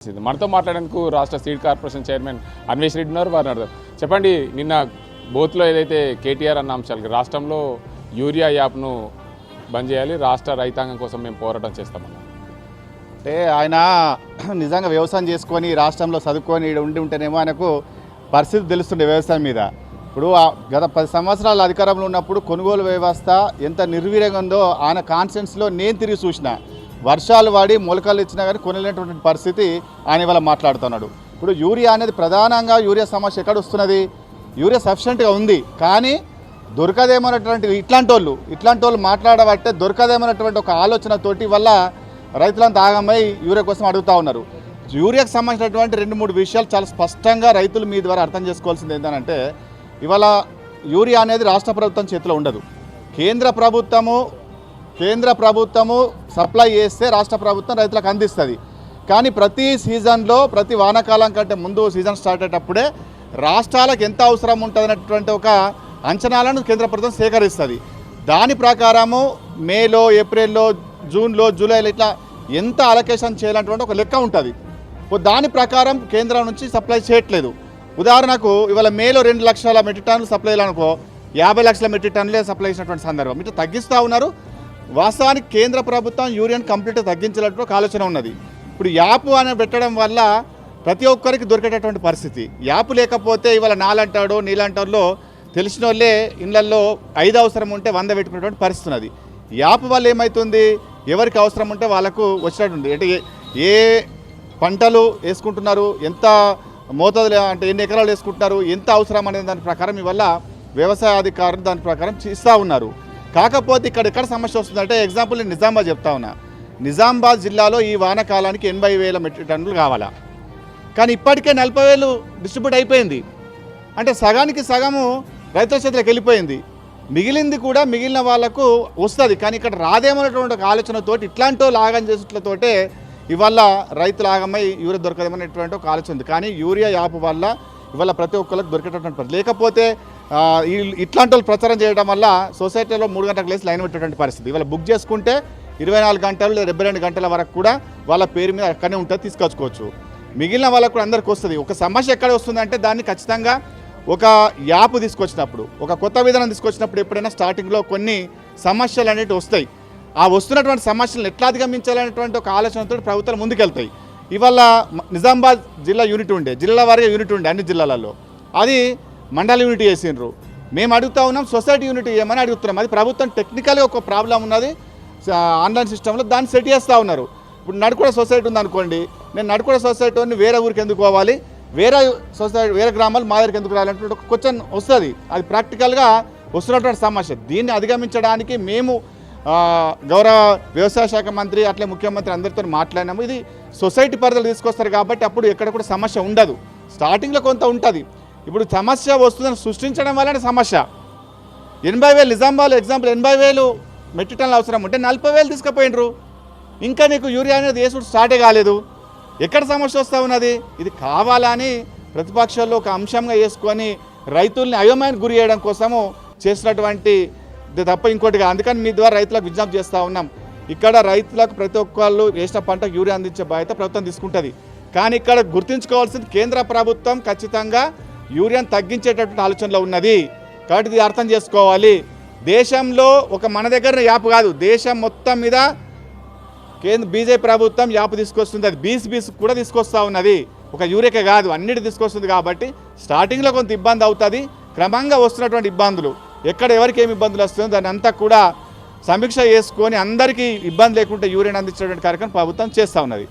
మనతో మాట్లాడేందుకు రాష్ట్ర seed corporation chairman Anvesh Reddy ఉన్నారు. వారిని అడుగుదాం. చెప్పండి, నిన్న బోత్లో ఏదైతే కేటీఆర్ అన్న అంశాలు రాష్ట్రంలో యూరియా యాప్ను బంద్ చేయాలి, రాష్ట్ర రైతాంగం కోసం మేము పోరాటం చేస్తామన్నా అంటే ఆయన నిజంగా వ్యవసాయం చేసుకొని రాష్ట్రంలో చదువుకొని ఉండి ఉంటేనేమో ఆయనకు పరిస్థితి తెలుస్తుండే వ్యవసాయం మీద. ఇప్పుడు గత 10 సంవత్సరాల అధికారంలో ఉన్నప్పుడు కొనుగోలు వ్యవస్థ ఎంత నిర్వీర్యంగా ఉందో ఆయన కాన్స్టిట్యున్సీలో నేను తిరిగి చూసిన. వర్షాలు వాడి మొలకలు ఇచ్చినా కానీ కొనలేనటువంటి పరిస్థితి ఆయన ఇవాళ మాట్లాడుతున్నాడు. ఇప్పుడు యూరియా అనేది ప్రధానంగా యూరియా సమస్య ఎక్కడ వస్తున్నది? యూరియా సఫిషియెంట్గా ఉంది కానీ దొరకదేమన్నటువంటి ఇట్లాంటి వాళ్ళు మాట్లాడబట్టే దొరకదేమన్నటువంటి ఒక ఆలోచనతోటి వల్ల రైతులంతా ఆగమై యూరియా కోసం అడుగుతూ ఉన్నారు. యూరియాకు సంబంధించినటువంటి 2-3 విషయాలు చాలా స్పష్టంగా రైతులు మీ ద్వారా అర్థం చేసుకోవాల్సింది ఏంటంటే, ఇవాళ యూరియా అనేది రాష్ట్ర ప్రభుత్వం చేతిలో ఉండదు. కేంద్ర ప్రభుత్వము సప్లై చేస్తే రాష్ట్ర ప్రభుత్వం రైతులకు అందిస్తుంది. కానీ ప్రతి సీజన్లో ప్రతి వానాకాలం కంటే ముందు సీజన్ స్టార్ట్ అయ్యేటప్పుడే రాష్ట్రాలకు ఎంత అవసరం ఉంటుంది అనేటువంటి ఒక అంచనాలను కేంద్ర ప్రభుత్వం సేకరిస్తుంది. దాని ప్రకారము మేలో, ఏప్రిల్లో, జూన్లో, జూలైలో ఇట్లా ఎంత అలొకేషన్ చేయాలన్నటువంటి ఒక లెక్క ఉంటుంది. దాని ప్రకారం కేంద్రం నుంచి సప్లై చేయట్లేదు. ఉదాహరణకు ఇవాళ మేలో 2 లక్షల మెట్రిక్ టన్నులు సప్లై అయ్యాలనుకో 50 లక్షల మెట్రిక్ టన్నులే సప్లై చేసినటువంటి సందర్భం ఇట్లా తగ్గిస్తూ ఉన్నారు. వాస్తవానికి కేంద్ర ప్రభుత్వం యూరియాను కంప్లీట్గా తగ్గించాలంటూ ఒక ఆలోచన ఉన్నది. ఇప్పుడు యాప్ అని పెట్టడం వల్ల ప్రతి ఒక్కరికి దొరికేటటువంటి పరిస్థితి. యాప్ లేకపోతే ఇవాళ నాలంటాడో నీలంటాడో తెలిసిన వాళ్ళే ఇళ్లల్లో 5 అవసరం ఉంటే 100 పెట్టుకునేటువంటి పరిస్థితి ఉన్నది. యాప్ వల్ల ఏమవుతుంది, ఎవరికి అవసరం ఉంటే వాళ్ళకు వచ్చినట్టుంది. అంటే ఏ పంటలు వేసుకుంటున్నారు, ఎంత మోతాదులు అంటే ఎన్ని ఎకరాలు వేసుకుంటున్నారు, ఎంత అవసరం అనే దాని ప్రకారం ఇవల్ల వ్యవసాయ అధికారులు దాని ప్రకారం ఇస్తూ ఉన్నారు. కాకపోతే ఎక్కడ సమస్య వస్తుందంటే, ఎగ్జాంపుల్ నేను నిజామాబాద్ చెప్తా ఉన్నా. నిజామాబాద్ జిల్లాలో ఈ వానాకాలానికి 80,000 మెట్రిక్ టన్నులు కావాలా, కానీ ఇప్పటికే 40,000 డిస్ట్రిబ్యూట్ అయిపోయింది. అంటే సగానికి సగము రైతుల చేతులకు వెళ్ళిపోయింది. మిగిలింది కూడా మిగిలిన వాళ్ళకు వస్తుంది, కానీ ఇక్కడ రాదేమన్నటువంటి ఒక ఆలోచనతోటి ఇట్లాంటి లాగం చేసేట్లతోటే ఇవాళ రైతులు ఆగమై యూరియా దొరకదేమనేటువంటి ఒక ఆలోచన ఉంది. కానీ యూరియా యాప్ వల్ల ఇవాళ ప్రతి ఒక్కరికి దొరికేటటువంటి లేకపోతే ఇట్లాంటి వాళ్ళు ప్రచారం చేయడం వల్ల సొసైటీలో 3 గంటలకు లేసి లైన్ పెట్టేటువంటి పరిస్థితి. ఇవాళ బుక్ చేసుకుంటే 24 గంటలు లేదా 72 గంటల వరకు కూడా వాళ్ళ పేరు మీద అక్కడనే ఉంటుంది, తీసుకొచ్చుకోవచ్చు. మిగిలిన వాళ్ళకు కూడా అందరికీ వస్తుంది. ఒక సమస్య ఎక్కడ వస్తుందంటే, దాన్ని ఖచ్చితంగా ఒక యాప్ తీసుకొచ్చినప్పుడు, ఒక కొత్త విధానం తీసుకొచ్చినప్పుడు ఎప్పుడైనా స్టార్టింగ్లో కొన్ని సమస్యలు అనేవి వస్తాయి. ఆ వస్తున్నటువంటి సమస్యలను ఎట్లా అధిగమించాలనేటువంటి ఒక ఆలోచనతో ప్రభుత్వాలు ముందుకెళ్తాయి. ఇవాళ నిజామాబాద్ జిల్లా యూనిట్ ఉండే, జిల్లా వారిగా యూనిట్ ఉండే అన్ని జిల్లాలలో, అది మండల యూనిట్ చేసిండ్రు. మేము అడుగుతూ ఉన్నాం, సొసైటీ యూనిట్ చేయమని అడుగుతున్నాం. అది ప్రభుత్వం టెక్నికల్గా ఒక ప్రాబ్లం ఉన్నది ఆన్లైన్ సిస్టంలో, దాన్ని సెట్ చేస్తూ ఉన్నారు. ఇప్పుడు నడుకుడ సొసైటీ ఉందనుకోండి, నేను నడుకుడ సొసైటీని వేరే ఊరికి ఎందుకు పోవాలి, వేరే సొసైటీ వేరే గ్రామాలు మా దగ్గరికి ఎందుకు రావాలంటే ఒక క్వశ్చన్ వస్తుంది. అది ప్రాక్టికల్గా వస్తున్నటువంటి సమస్య. దీన్ని అధిగమించడానికి మేము గౌరవ వ్యవసాయ శాఖ మంత్రి అట్లే ముఖ్యమంత్రి అందరితో మాట్లాడినాము. ఇది సొసైటీ పరిధిలో తీసుకొస్తారు కాబట్టి అప్పుడు ఎక్కడ కూడా సమస్య ఉండదు. స్టార్టింగ్లో కొంత ఉంటుంది. ఇప్పుడు సమస్య వస్తుందని సృష్టించడం వల్లనే సమస్య. 80,000 నిజామాబాద్ ఎగ్జాంపుల్ 80,000 మెట్రిక్ టన్నులు అవసరం ఉంటే 40,000 తీసుకుపోయినరు. ఇంకా నీకు యూరియా అనేది వేసుడు స్టార్టే కాలేదు. ఎక్కడ సమస్య వస్తూ ఉన్నది? ఇది కావాలని ప్రతిపక్షాల్లో ఒక అంశంగా వేసుకొని రైతుల్ని అయోమయానికి గురి చేయడం కోసము చేసినటువంటి తప్ప ఇంకోటిగా. అందుకని మీ ద్వారా రైతులకు విజ్ఞప్తి చేస్తూ ఉన్నాం. ఇక్కడ రైతులకు ప్రతి ఒక్కళ్ళు వేసిన పంటకు యూరియా అందించే బాధ్యత ప్రభుత్వం తీసుకుంటుంది. కానీ ఇక్కడ గుర్తుంచుకోవాల్సింది, కేంద్ర ప్రభుత్వం ఖచ్చితంగా యూరియాను తగ్గించేటటువంటి ఆలోచనలో ఉన్నది. కాబట్టి ఇది అర్థం చేసుకోవాలి. దేశంలో ఒక మన దగ్గర యాప్ కాదు, దేశం మొత్తం మీద బీజేపీ ప్రభుత్వం యాప్ తీసుకొస్తుంది. అది బీస్ కూడా తీసుకొస్తూ ఉన్నది, ఒక యూరియాకే కాదు అన్నిటి తీసుకొస్తుంది. కాబట్టి స్టార్టింగ్లో కొంత ఇబ్బంది అవుతుంది. క్రమంగా వస్తున్నటువంటి ఇబ్బందులు ఎక్కడ ఎవరికి ఏమి ఇబ్బందులు వస్తుందో దాన్ని అంతా కూడా సమీక్ష చేసుకొని అందరికీ ఇబ్బంది లేకుండా యూరియాను అందించేటువంటి కార్యక్రమం ప్రభుత్వం చేస్తూ ఉన్నది.